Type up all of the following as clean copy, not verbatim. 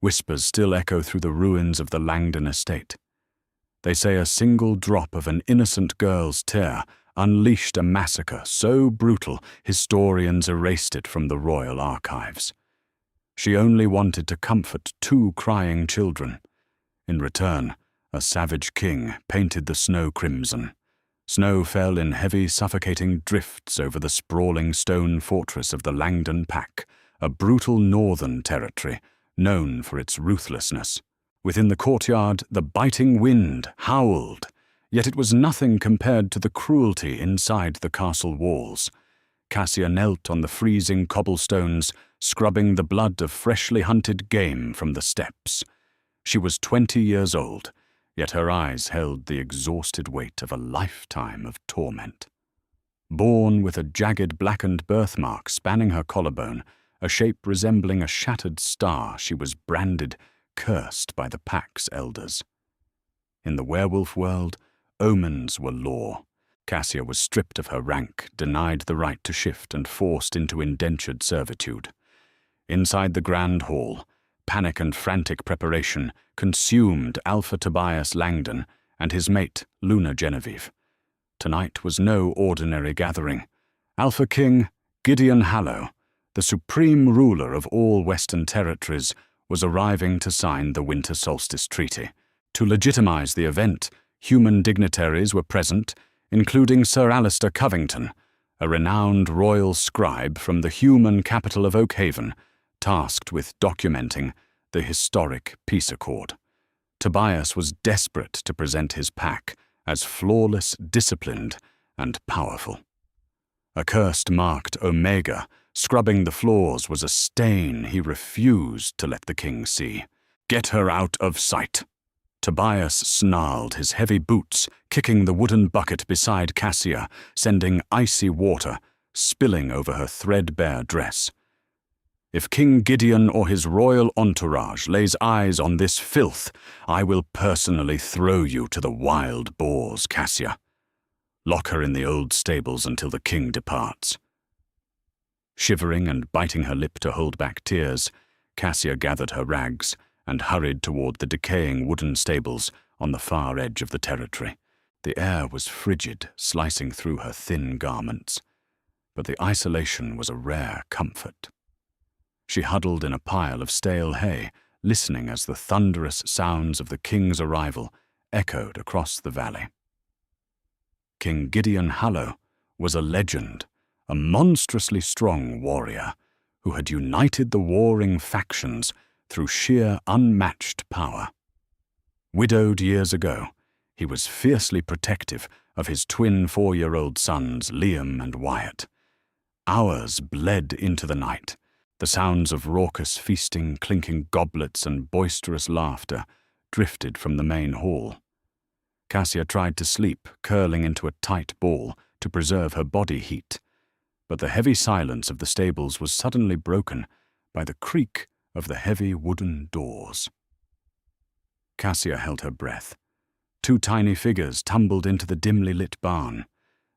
Whispers still echo through the ruins of the Langdon estate. They say a single drop of an innocent girl's tear unleashed a massacre so brutal historians erased it from the royal archives. She only wanted to comfort 2 crying children. In return, a savage king painted the snow crimson. Snow fell in heavy, suffocating drifts over the sprawling stone fortress of the Langdon Pack, a brutal northern territory known for its ruthlessness. Within the courtyard, the biting wind howled, yet it was nothing compared to the cruelty inside the castle walls. Cassia knelt on the freezing cobblestones, scrubbing the blood of freshly hunted game from the steps. She was 20 years old, yet her eyes held the exhausted weight of a lifetime of torment. Born with a jagged blackened birthmark spanning her collarbone, a shape resembling a shattered star, she was branded cursed by the Pack's elders. In the werewolf world, omens were law. Cassia was stripped of her rank, denied the right to shift, and forced into indentured servitude. Inside the grand hall, panic and frantic preparation consumed Alpha Tobias Langdon and his mate, Luna Genevieve. Tonight was no ordinary gathering. Alpha King Gideon Hallow, the supreme ruler of all Western territories, was arriving to sign the Winter Solstice Treaty. To legitimize the event, human dignitaries were present, including Sir Alistair Covington, a renowned royal scribe from the human capital of Oakhaven, tasked with documenting the historic peace accord. Tobias was desperate to present his pack as flawless, disciplined, and powerful. A cursed marked Omega scrubbing the floors was a stain he refused to let the king see. "Get her out of sight." Tobias snarled, his heavy boots kicking the wooden bucket beside Cassia, sending icy water spilling over her threadbare dress. "If King Gideon or his royal entourage lays eyes on this filth, I will personally throw you to the wild boars, Cassia. Lock her in the old stables until the king departs." Shivering and biting her lip to hold back tears, Cassia gathered her rags and hurried toward the decaying wooden stables on the far edge of the territory. The air was frigid, slicing through her thin garments, but the isolation was a rare comfort. She huddled in a pile of stale hay, listening as the thunderous sounds of the king's arrival echoed across the valley. King Gideon Hallow was a legend, a monstrously strong warrior who had united the warring factions through sheer unmatched power. Widowed years ago, he was fiercely protective of his twin 4-year-old sons, Liam and Wyatt. Hours bled into the night. The sounds of raucous feasting, clinking goblets, and boisterous laughter drifted from the main hall. Cassia tried to sleep, curling into a tight ball to preserve her body heat, but the heavy silence of the stables was suddenly broken by the creak of the heavy wooden doors. Cassia held her breath. 2 tiny figures tumbled into the dimly lit barn.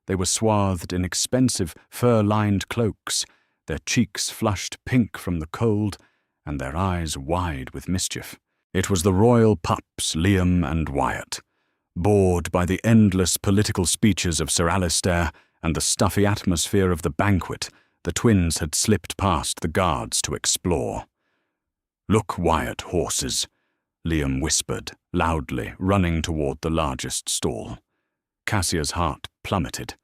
They were swathed in expensive, fur-lined cloaks, their cheeks flushed pink from the cold, and their eyes wide with mischief. It was the royal pups, Liam and Wyatt. Bored by the endless political speeches of Sir Alistair and the stuffy atmosphere of the banquet, the twins had slipped past the guards to explore. "Look, Wyatt, horses," Liam whispered, loudly, running toward the largest stall. Cassia's heart plummeted.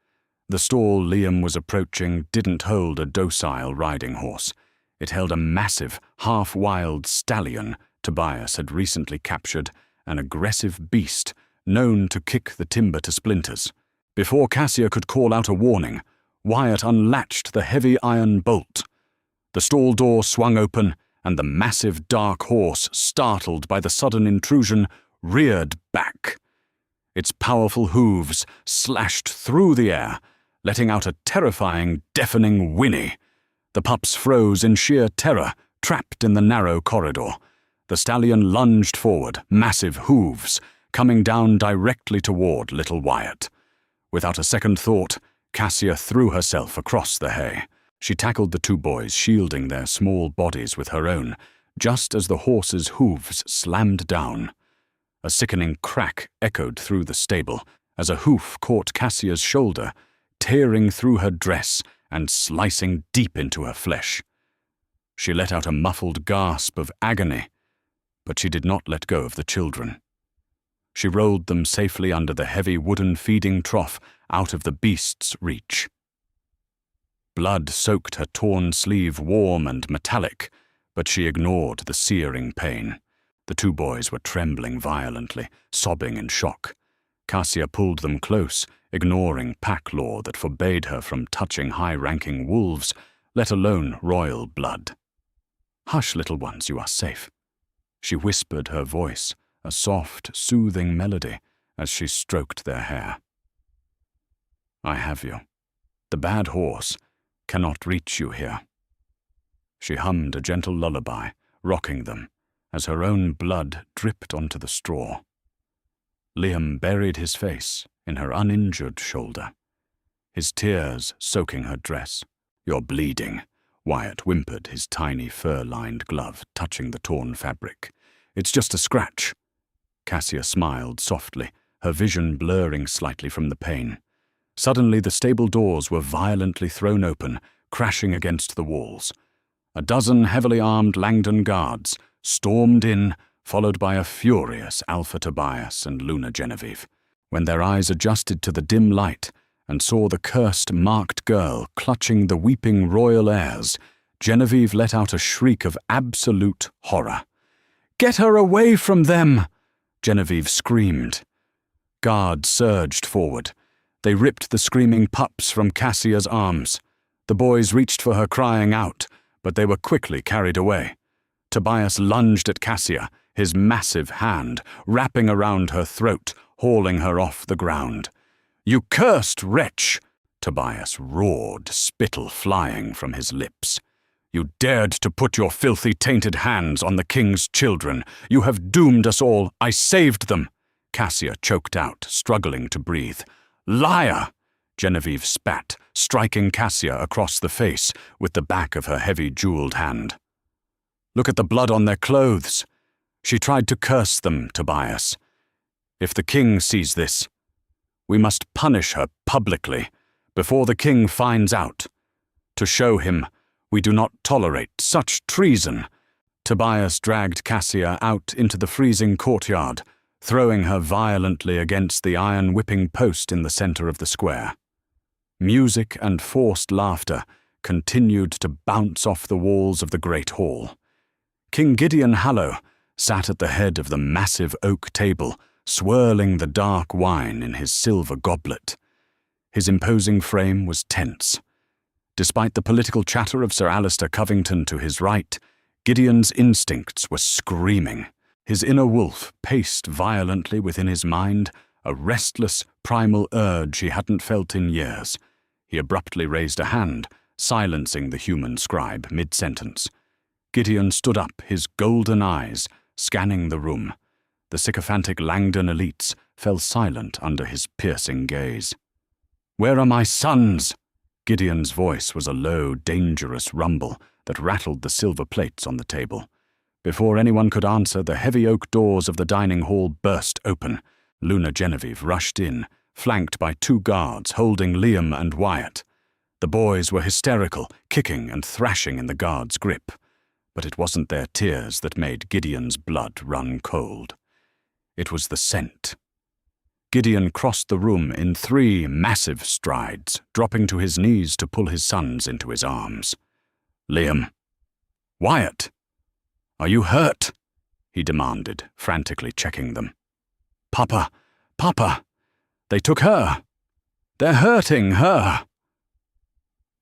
The stall Liam was approaching didn't hold a docile riding horse. It held a massive, half-wild stallion Tobias had recently captured, an aggressive beast known to kick the timber to splinters. Before Cassia could call out a warning, Wyatt unlatched the heavy iron bolt. The stall door swung open, and the massive dark horse, startled by the sudden intrusion, reared back. Its powerful hooves slashed through the air, letting out a terrifying, deafening whinny. The pups froze in sheer terror, trapped in the narrow corridor. The stallion lunged forward, massive hooves, coming down directly toward little Wyatt. Without a second thought, Cassia threw herself across the hay. She tackled the 2 boys, shielding their small bodies with her own, just as the horse's hooves slammed down. A sickening crack echoed through the stable as a hoof caught Cassia's shoulder, tearing through her dress and slicing deep into her flesh. She let out a muffled gasp of agony, but she did not let go of the children. She rolled them safely under the heavy wooden feeding trough out of the beast's reach. Blood soaked her torn sleeve warm and metallic, but she ignored the searing pain. The two boys were trembling violently, sobbing in shock. Cassia pulled them close, ignoring pack law that forbade her from touching high-ranking wolves, let alone royal blood. "Hush, little ones, you are safe," she whispered, her voice a soft, soothing melody as she stroked their hair. "I have you. The bad horse cannot reach you here." She hummed a gentle lullaby, rocking them, as her own blood dripped onto the straw. Liam buried his face in her uninjured shoulder, his tears soaking her dress. "You're bleeding," Wyatt whimpered, his tiny fur-lined glove touching the torn fabric. "It's just a scratch." Cassia smiled softly, her vision blurring slightly from the pain. Suddenly the stable doors were violently thrown open, crashing against the walls. A dozen heavily armed Langdon guards stormed in, followed by a furious Alpha Tobias and Luna Genevieve. When their eyes adjusted to the dim light and saw the cursed, marked girl clutching the weeping royal heirs, Genevieve let out a shriek of absolute horror. "Get her away from them!" Genevieve screamed. Guards surged forward. They ripped the screaming pups from Cassia's arms. The boys reached for her, crying out, but they were quickly carried away. Tobias lunged at Cassia, his massive hand wrapping around her throat, hauling her off the ground. "You cursed wretch!" Tobias roared, spittle flying from his lips. "You dared to put your filthy, tainted hands on the king's children. You have doomed us all. I saved them." Cassia choked out, struggling to breathe. "Liar!" Genevieve spat, striking Cassia across the face with the back of her heavy jeweled hand. "Look at the blood on their clothes." She tried to curse them, Tobias. "If the king sees this, we must punish her publicly, before the king finds out. To show him we do not tolerate such treason." Tobias dragged Cassia out into the freezing courtyard, throwing her violently against the iron whipping post in the center of the square. Music and forced laughter continued to bounce off the walls of the great hall. King Gideon Hallow sat at the head of the massive oak table, swirling the dark wine in his silver goblet. His imposing frame was tense. Despite the political chatter of Sir Alistair Covington to his right, Gideon's instincts were screaming. His inner wolf paced violently within his mind, a restless, primal urge he hadn't felt in years. He abruptly raised a hand, silencing the human scribe mid-sentence. Gideon stood up, his golden eyes scanning the room. The sycophantic Langdon elites fell silent under his piercing gaze. "Where are my sons?" Gideon's voice was a low, dangerous rumble that rattled the silver plates on the table. Before anyone could answer, the heavy oak doors of the dining hall burst open. Luna Genevieve rushed in, flanked by two guards holding Liam and Wyatt. The boys were hysterical, kicking and thrashing in the guards' grip. But it wasn't their tears that made Gideon's blood run cold. It was the scent. Gideon crossed the room in 3 massive strides, dropping to his knees to pull his sons into his arms. "Liam! Wyatt! Are you hurt?" he demanded, frantically checking them. "Papa! Papa! They took her! They're hurting her!"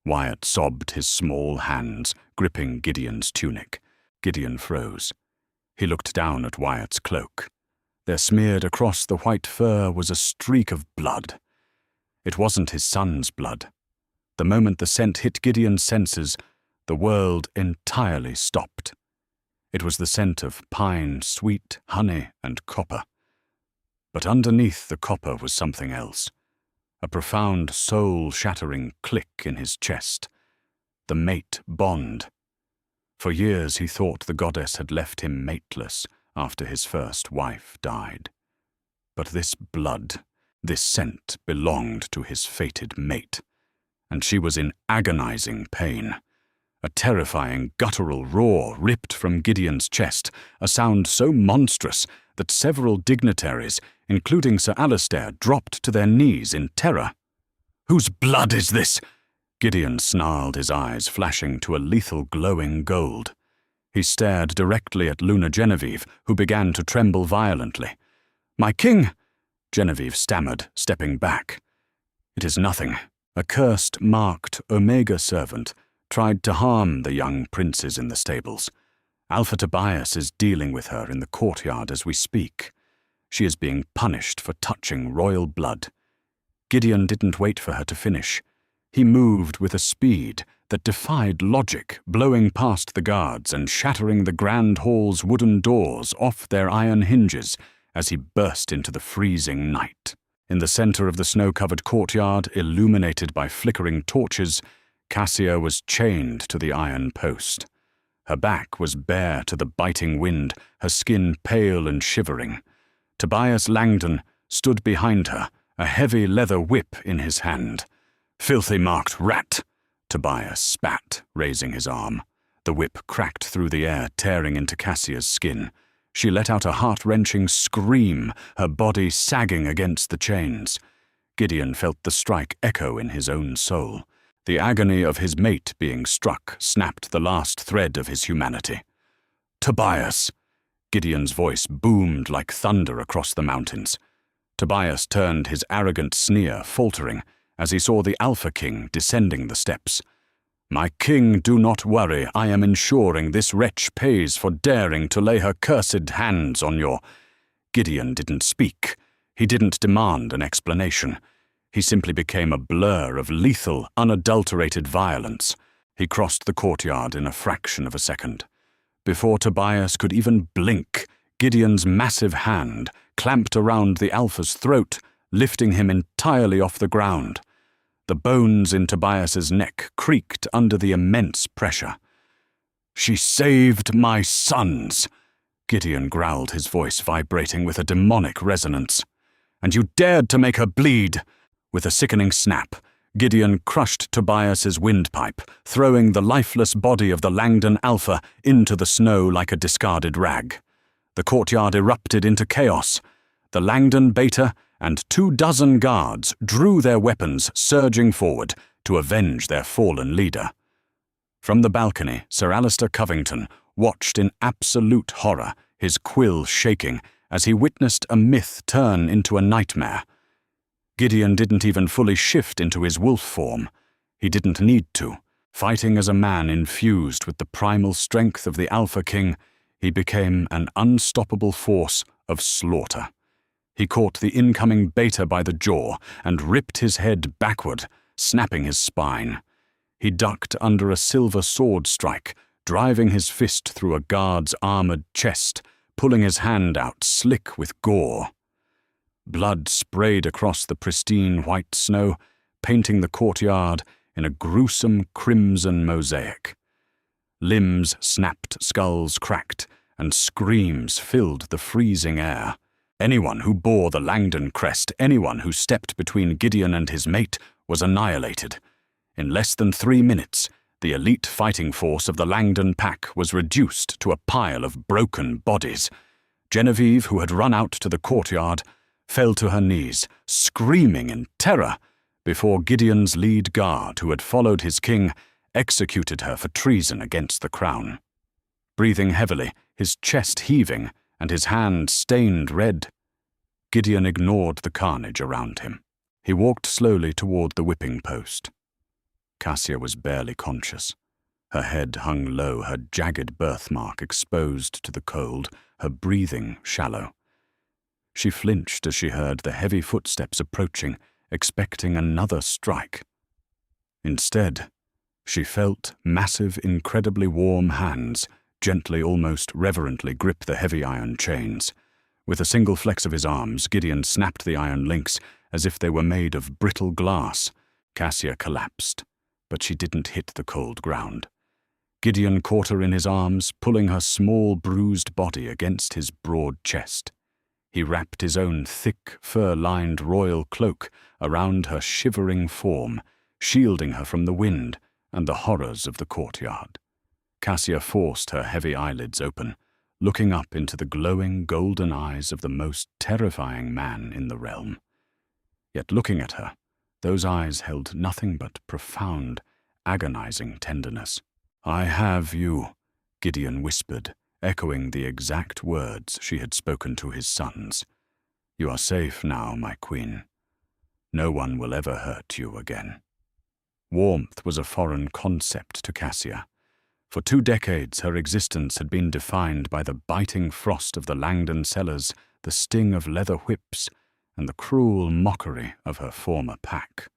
Wyatt sobbed, his small hands gripping Gideon's tunic. Gideon froze. He looked down at Wyatt's cloak. There, smeared across the white fur, was a streak of blood. It wasn't his son's blood. The moment the scent hit Gideon's senses, the world entirely stopped. It was the scent of pine, sweet honey, and copper. But underneath the copper was something else. A profound, soul-shattering click in his chest. The mate bond. For years he thought the goddess had left him mateless after his first wife died. But this blood, this scent belonged to his fated mate, and she was in agonizing pain. A terrifying guttural roar ripped from Gideon's chest, a sound so monstrous that several dignitaries, including Sir Alistair, dropped to their knees in terror. "Whose blood is this?" Gideon snarled, his eyes flashing to a lethal glowing gold. He stared directly at Luna Genevieve, who began to tremble violently. "My king!" Genevieve stammered, stepping back. "It is nothing. A cursed, marked Omega servant tried to harm the young princes in the stables. Alpha Tobias is dealing with her in the courtyard as we speak. She is being punished for touching royal blood." Gideon didn't wait for her to finish. He moved with a speed that defied logic, blowing past the guards and shattering the grand hall's wooden doors off their iron hinges as he burst into the freezing night. In the center of the snow-covered courtyard, illuminated by flickering torches, Cassia was chained to the iron post. Her back was bare to the biting wind, her skin pale and shivering. Tobias Langdon stood behind her, a heavy leather whip in his hand. "Filthy marked rat!" Tobias spat, raising his arm. The whip cracked through the air, tearing into Cassia's skin. She let out a heart-wrenching scream, her body sagging against the chains. Gideon felt the strike echo in his own soul. The agony of his mate being struck snapped the last thread of his humanity. "Tobias!" Gideon's voice boomed like thunder across the mountains. Tobias turned his arrogant sneer, faltering, as he saw the Alpha King descending the steps. "My king, do not worry. I am ensuring this wretch pays for daring to lay her cursed hands on your—" Gideon didn't speak. He didn't demand an explanation. He simply became a blur of lethal, unadulterated violence. He crossed the courtyard in a fraction of a second. Before Tobias could even blink, Gideon's massive hand clamped around the Alpha's throat, lifting him entirely off the ground. The bones in Tobias's neck creaked under the immense pressure. "She saved my sons," Gideon growled, his voice vibrating with a demonic resonance. "And you dared to make her bleed!" With a sickening snap, Gideon crushed Tobias's windpipe, throwing the lifeless body of the Langdon Alpha into the snow like a discarded rag. The courtyard erupted into chaos. The Langdon Beta and 24 guards drew their weapons, surging forward to avenge their fallen leader. From the balcony, Sir Alistair Covington watched in absolute horror, his quill shaking, as he witnessed a myth turn into a nightmare. Gideon didn't even fully shift into his wolf form. He didn't need to. Fighting as a man infused with the primal strength of the Alpha King, he became an unstoppable force of slaughter. He caught the incoming Beta by the jaw and ripped his head backward, snapping his spine. He ducked under a silver sword strike, driving his fist through a guard's armored chest, pulling his hand out slick with gore. Blood sprayed across the pristine white snow, painting the courtyard in a gruesome crimson mosaic. Limbs snapped, skulls cracked, and screams filled the freezing air. Anyone who bore the Langdon crest, anyone who stepped between Gideon and his mate, was annihilated. In less than 3 minutes, the elite fighting force of the Langdon pack was reduced to a pile of broken bodies. Genevieve, who had run out to the courtyard, fell to her knees, screaming in terror, before Gideon's lead guard, who had followed his king, executed her for treason against the crown. Breathing heavily, his chest heaving, and his hand stained red, Gideon ignored the carnage around him. He walked slowly toward the whipping post. Cassia was barely conscious. Her head hung low, her jagged birthmark exposed to the cold, her breathing shallow. She flinched as she heard the heavy footsteps approaching, expecting another strike. Instead, she felt massive, incredibly warm hands gently, almost reverently grip the heavy iron chains. With a single flex of his arms, Gideon snapped the iron links as if they were made of brittle glass. Cassia collapsed, but she didn't hit the cold ground. Gideon caught her in his arms, pulling her small, bruised body against his broad chest. He wrapped his own thick, fur-lined royal cloak around her shivering form, shielding her from the wind and the horrors of the courtyard. Cassia forced her heavy eyelids open, looking up into the glowing golden eyes of the most terrifying man in the realm. Yet looking at her, those eyes held nothing but profound, agonizing tenderness. "I have you," Gideon whispered, echoing the exact words she had spoken to his sons. "You are safe now, my queen. No one will ever hurt you again." Warmth was a foreign concept to Cassia. For 2 decades her existence had been defined by the biting frost of the Langdon cellars, the sting of leather whips, and the cruel mockery of her former pack.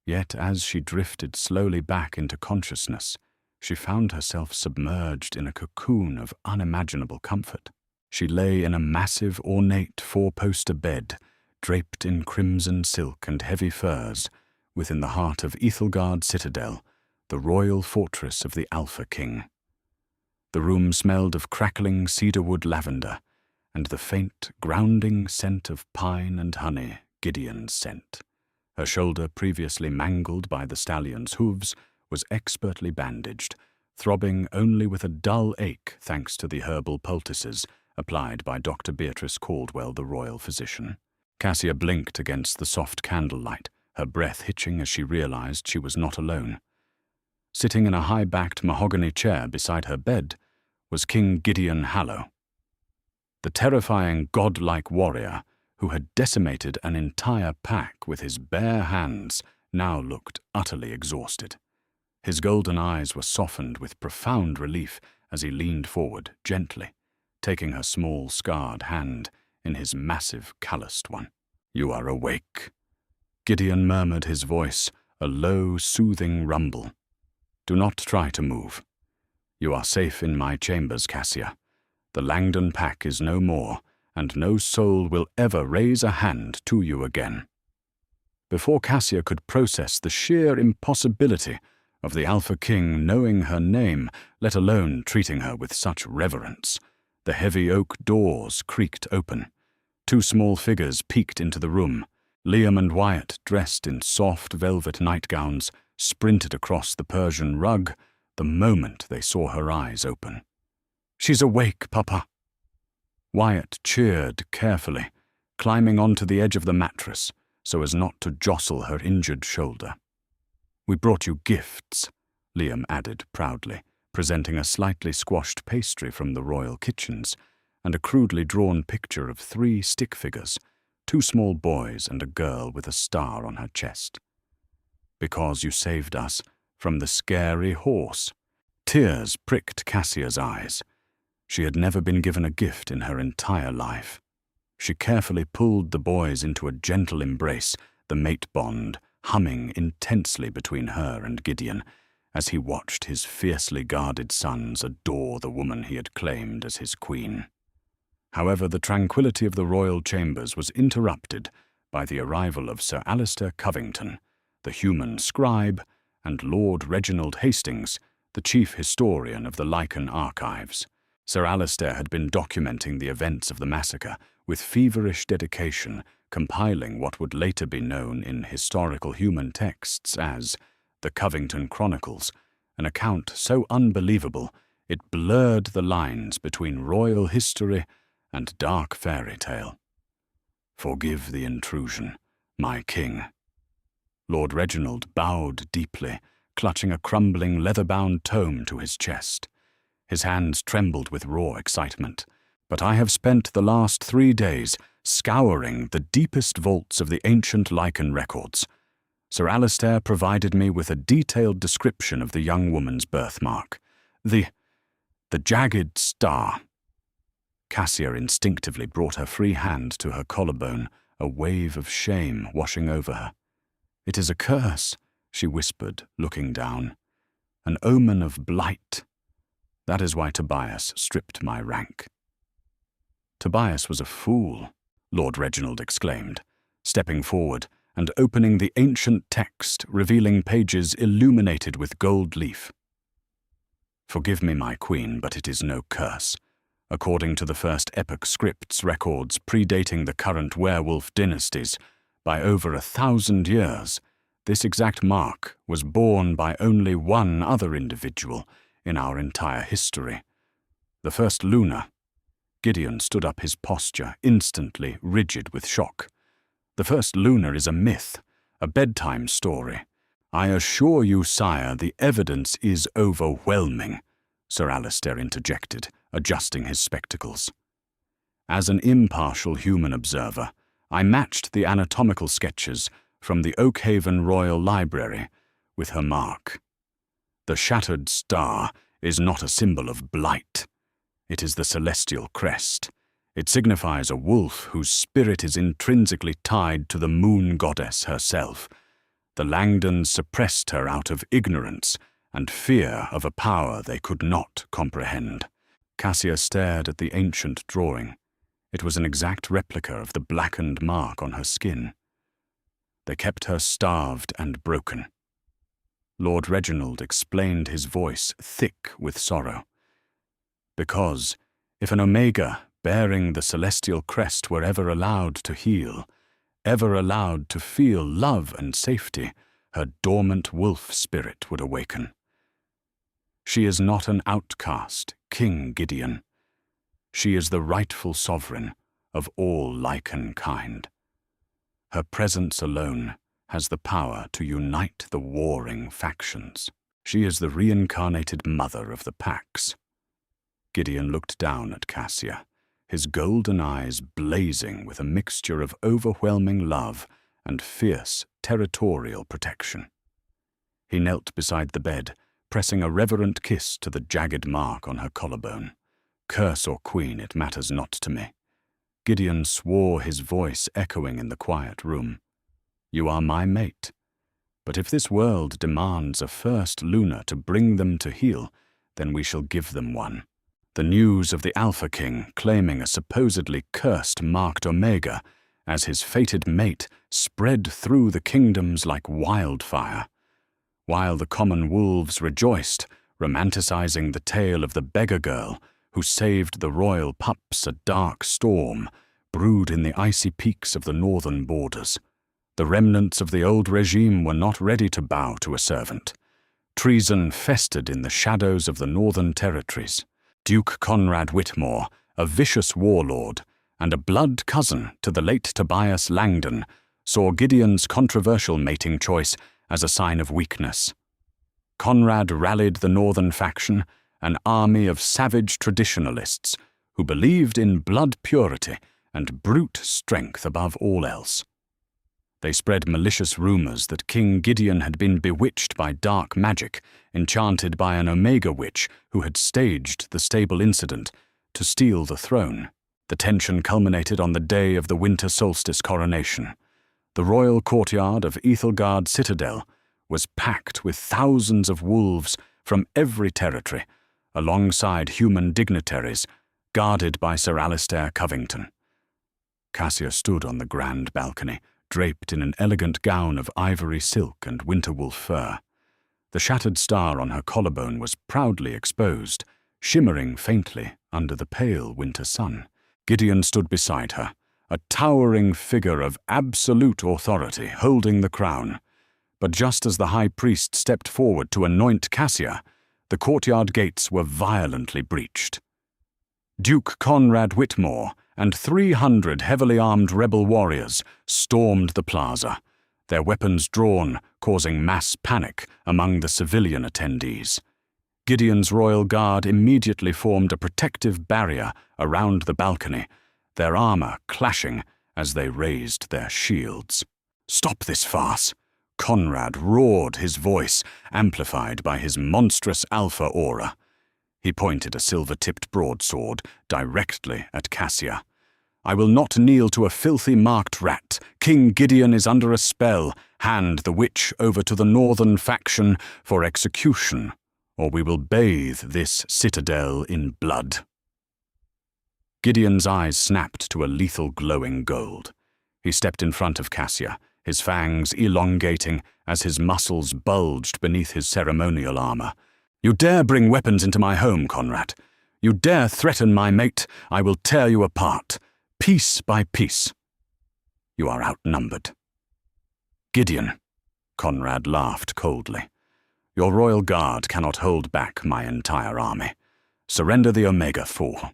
Yet as she drifted slowly back into consciousness, she found herself submerged in a cocoon of unimaginable comfort. She lay in a massive, ornate 4-poster bed, draped in crimson silk and heavy furs, within the heart of Ethelgard Citadel, the royal fortress of the Alpha King. The room smelled of crackling cedarwood lavender, and the faint, grounding scent of pine and honey Gideon's scent. Her shoulder, previously mangled by the stallion's hooves, was expertly bandaged, throbbing only with a dull ache thanks to the herbal poultices applied by Dr. Beatrice Caldwell, the royal physician. Cassia blinked against the soft candlelight, her breath hitching as she realized she was not alone. Sitting in a high-backed mahogany chair beside her bed was King Gideon Hallow. The terrifying godlike warrior who had decimated an entire pack with his bare hands now looked utterly exhausted. His golden eyes were softened with profound relief as he leaned forward gently, taking her small, scarred hand in his massive, calloused one. "You are awake," Gideon murmured, his voice a low, soothing rumble. "Do not try to move. You are safe in my chambers, Cassia. The Langdon pack is no more, and no soul will ever raise a hand to you again." Before Cassia could process the sheer impossibility of the Alpha King knowing her name, let alone treating her with such reverence, the heavy oak doors creaked open. 2 small figures peeked into the room. Liam and Wyatt, dressed in soft velvet nightgowns, sprinted across the Persian rug the moment they saw her eyes open. "She's awake, Papa." Wyatt cheered carefully, climbing onto the edge of the mattress so as not to jostle her injured shoulder. "We brought you gifts," Liam added proudly, presenting a slightly squashed pastry from the royal kitchens and a crudely drawn picture of 3 stick figures, 2 small boys and a girl with a star on her chest. "Because you saved us from the scary horse." Tears pricked Cassia's eyes. She had never been given a gift in her entire life. She carefully pulled the boys into a gentle embrace, the mate bond humming intensely between her and Gideon, as he watched his fiercely guarded sons adore the woman he had claimed as his queen. However, the tranquility of the royal chambers was interrupted by the arrival of Sir Alistair Covington, the human scribe, and Lord Reginald Hastings, the chief historian of the Lycan archives. Sir Alistair had been documenting the events of the massacre with feverish dedication, compiling what would later be known in historical human texts as the Covington Chronicles, an account so unbelievable it blurred the lines between royal history and dark fairy tale. "Forgive the intrusion, my king." Lord Reginald bowed deeply, clutching a crumbling leather-bound tome to his chest. His hands trembled with raw excitement. "But I have spent the last 3 days scouring the deepest vaults of the ancient Lycan records. Sir Alistair provided me with a detailed description of the young woman's birthmark. The jagged star." Cassia instinctively brought her free hand to her collarbone, a wave of shame washing over her. "It is a curse," she whispered, looking down. "An omen of blight. That is why Tobias stripped my rank." "Tobias was a fool," Lord Reginald exclaimed, stepping forward and opening the ancient text, revealing pages illuminated with gold leaf. Forgive me, my queen, but it is no curse. According to the first epoch scripts records predating the current werewolf dynasties by over 1,000 years, this exact mark was borne by only one other individual in our entire history. The first Luna. Gideon stood up, his posture instantly rigid with shock. The first Luna is a myth, a bedtime story. I assure you, sire, the evidence is overwhelming, Sir Alistair interjected, adjusting his spectacles. As an impartial human observer, I matched the anatomical sketches from the Oakhaven Royal Library with her mark. The shattered star is not a symbol of blight. It is the celestial crest. It signifies a wolf whose spirit is intrinsically tied to the moon goddess herself. The Langdons suppressed her out of ignorance and fear of a power they could not comprehend. Cassia stared at the ancient drawing. It was an exact replica of the blackened mark on her skin. They kept her starved and broken. Lord Reginald explained, his voice thick with sorrow. Because, if an Omega bearing the celestial crest were ever allowed to heal, ever allowed to feel love and safety, her dormant wolf spirit would awaken. She is not an outcast, King Gideon. She is the rightful sovereign of all lichen kind. Her presence alone has the power to unite the warring factions. She is the reincarnated mother of the Pax. Gideon looked down at Cassia, his golden eyes blazing with a mixture of overwhelming love and fierce territorial protection. He knelt beside the bed, pressing a reverent kiss to the jagged mark on her collarbone. Curse or queen, it matters not to me. Gideon swore, his voice echoing in the quiet room. You are my mate. But if this world demands a first Luna to bring them to heel, then we shall give them one. The news of the Alpha King claiming a supposedly cursed marked Omega as his fated mate spread through the kingdoms like wildfire. While the common wolves rejoiced, romanticizing the tale of the beggar girl who saved the royal pups, a dark storm brewed in the icy peaks of the northern borders. The remnants of the old regime were not ready to bow to a servant. Treason festered in the shadows of the northern territories. Duke Conrad Whitmore, a vicious warlord and a blood cousin to the late Tobias Langdon, saw Gideon's controversial mating choice as a sign of weakness. Conrad rallied the northern faction, an army of savage traditionalists who believed in blood purity and brute strength above all else. They spread malicious rumors that King Gideon had been bewitched by dark magic, enchanted by an Omega witch who had staged the stable incident to steal the throne. The tension culminated on the day of the winter solstice coronation. The royal courtyard of Ethelgard Citadel was packed with thousands of wolves from every territory, alongside human dignitaries, guarded by Sir Alistair Covington. Cassia stood on the grand balcony, draped in an elegant gown of ivory silk and winterwool fur. The shattered star on her collarbone was proudly exposed, shimmering faintly under the pale winter sun. Gideon stood beside her, a towering figure of absolute authority holding the crown. But just as the high priest stepped forward to anoint Cassia, the courtyard gates were violently breached. Duke Conrad Whitmore and 300 heavily armed rebel warriors stormed the plaza, their weapons drawn, causing mass panic among the civilian attendees. Gideon's royal guard immediately formed a protective barrier around the balcony, their armor clashing as they raised their shields. "Stop this farce!" Conrad roared, his voice amplified by his monstrous alpha aura. He pointed a silver-tipped broadsword directly at Cassia. "I will not kneel to a filthy marked rat. King Gideon is under a spell. Hand the witch over to the northern faction for execution, or we will bathe this citadel in blood." Gideon's eyes snapped to a lethal glowing gold. He stepped in front of Cassia, his fangs elongating as his muscles bulged beneath his ceremonial armor. You dare bring weapons into my home, Conrad. You dare threaten my mate, I will tear you apart, piece by piece. You are outnumbered. Gideon, Conrad laughed coldly. Your royal guard cannot hold back my entire army. Surrender the Omega 4.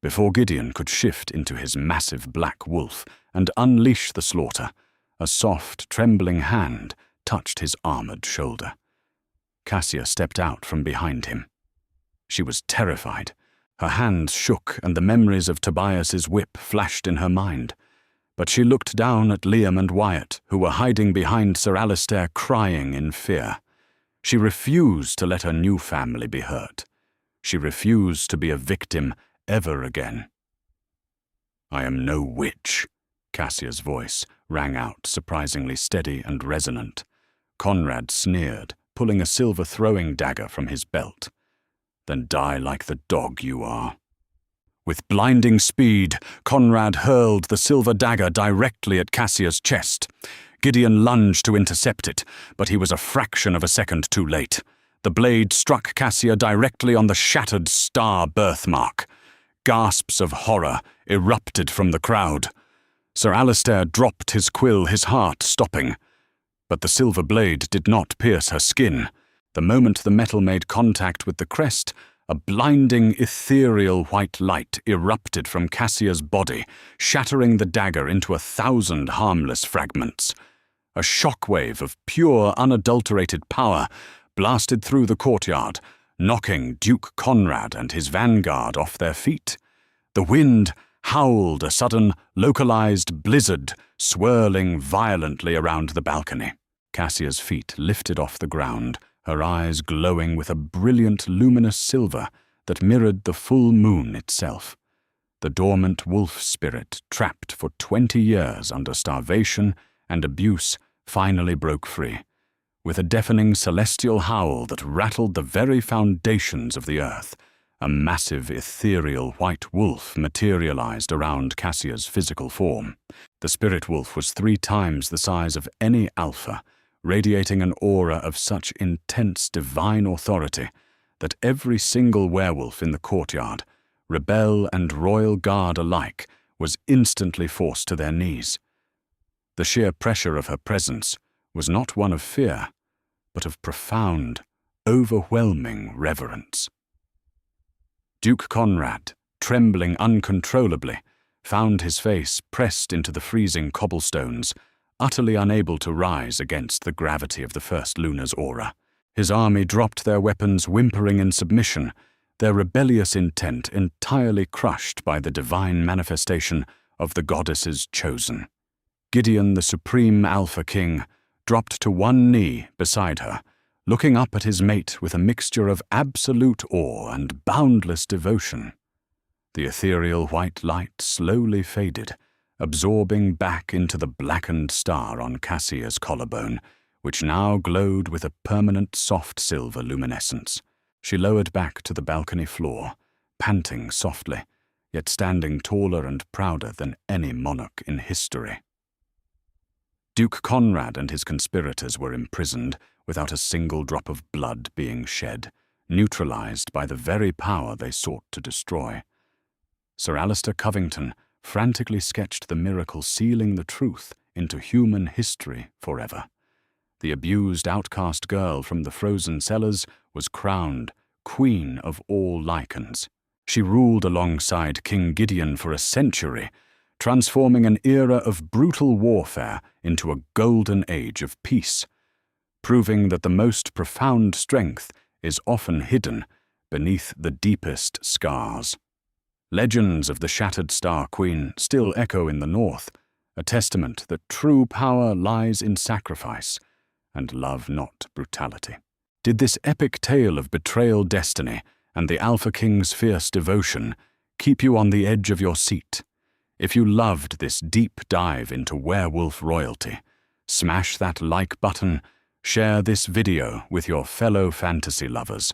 Before Gideon could shift into his massive black wolf and unleash the slaughter, a soft, trembling hand touched his armored shoulder. Cassia stepped out from behind him. She was terrified. Her hands shook and the memories of Tobias's whip flashed in her mind. But she looked down at Liam and Wyatt, who were hiding behind Sir Alistair, crying in fear. She refused to let her new family be hurt. She refused to be a victim ever again. I am no witch, Cassia's voice rang out, surprisingly steady and resonant. Conrad sneered, pulling a silver throwing dagger from his belt. Then die like the dog you are. With blinding speed, Conrad hurled the silver dagger directly at Cassia's chest. Gideon lunged to intercept it, but he was a fraction of a second too late. The blade struck Cassia directly on the shattered star birthmark. Gasps of horror erupted from the crowd. Sir Alistair dropped his quill, his heart stopping. But the silver blade did not pierce her skin. The moment the metal made contact with the crest, a blinding, ethereal white light erupted from Cassia's body, shattering the dagger into 1,000 harmless fragments. A shockwave of pure, unadulterated power blasted through the courtyard, knocking Duke Conrad and his vanguard off their feet. The wind howled, a sudden, localized blizzard swirling violently around the balcony. Cassia's feet lifted off the ground, her eyes glowing with a brilliant, luminous silver that mirrored the full moon itself. The dormant wolf spirit, trapped for 20 years under starvation and abuse, finally broke free. With a deafening celestial howl that rattled the very foundations of the earth, a massive, ethereal white wolf materialized around Cassia's physical form. The spirit wolf was 3 times the size of any alpha, radiating an aura of such intense divine authority that every single werewolf in the courtyard, rebel and royal guard alike, was instantly forced to their knees. The sheer pressure of her presence was not one of fear, but of profound, overwhelming reverence. Duke Conrad, trembling uncontrollably, found his face pressed into the freezing cobblestones, utterly unable to rise against the gravity of the First Lunar's aura. His army dropped their weapons, whimpering in submission, their rebellious intent entirely crushed by the divine manifestation of the goddess's chosen. Gideon, the supreme Alpha King, dropped to one knee beside her, looking up at his mate with a mixture of absolute awe and boundless devotion. The ethereal white light slowly faded, absorbing back into the blackened star on Cassia's collarbone, which now glowed with a permanent soft silver luminescence. She lowered back to the balcony floor, panting softly, yet standing taller and prouder than any monarch in history. Duke Conrad and his conspirators were imprisoned without a single drop of blood being shed, neutralized by the very power they sought to destroy. Sir Alistair Covington frantically sketched the miracle sealing the truth into human history forever. The abused outcast girl from the frozen cellars was crowned Queen of all Lycans. She ruled alongside King Gideon for a century, transforming an era of brutal warfare into a golden age of peace, proving that the most profound strength is often hidden beneath the deepest scars. Legends of the Shattered Star Queen still echo in the north, a testament that true power lies in sacrifice and love not brutality. Did this epic tale of betrayal destiny and the Alpha King's fierce devotion keep you on the edge of your seat? If you loved this deep dive into werewolf royalty, smash that like button, share this video with your fellow fantasy lovers,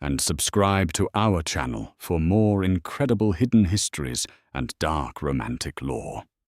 and subscribe to our channel for more incredible hidden histories and dark romantic lore.